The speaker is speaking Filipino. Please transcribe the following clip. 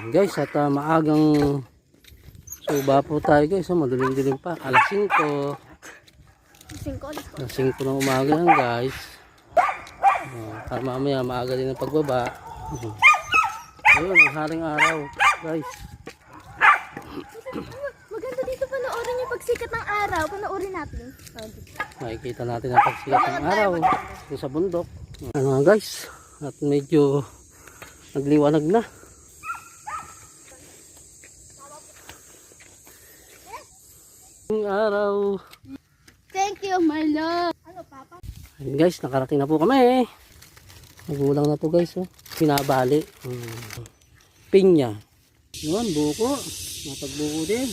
Guys, at maagang suba po tayo guys. Madilim-dilim pa. Alas 5. Alas 5 ng umaga lang guys. Para mamaya maaga din ang pagbaba. Ayun, ang haring araw guys. Maganda dito panoorin yung pagsikat ng araw. Panoorin natin. Makikita natin ang pagsikat ng araw sa bundok. Ano nga guys, at medyo nagliwanag na. Ang araw. Thank you, my love. Ano, Papa? Ayun guys, nakarating na po kami. Nagulang na to guys. Pinabali. Pinya. Yun, buko. Napagbuko din.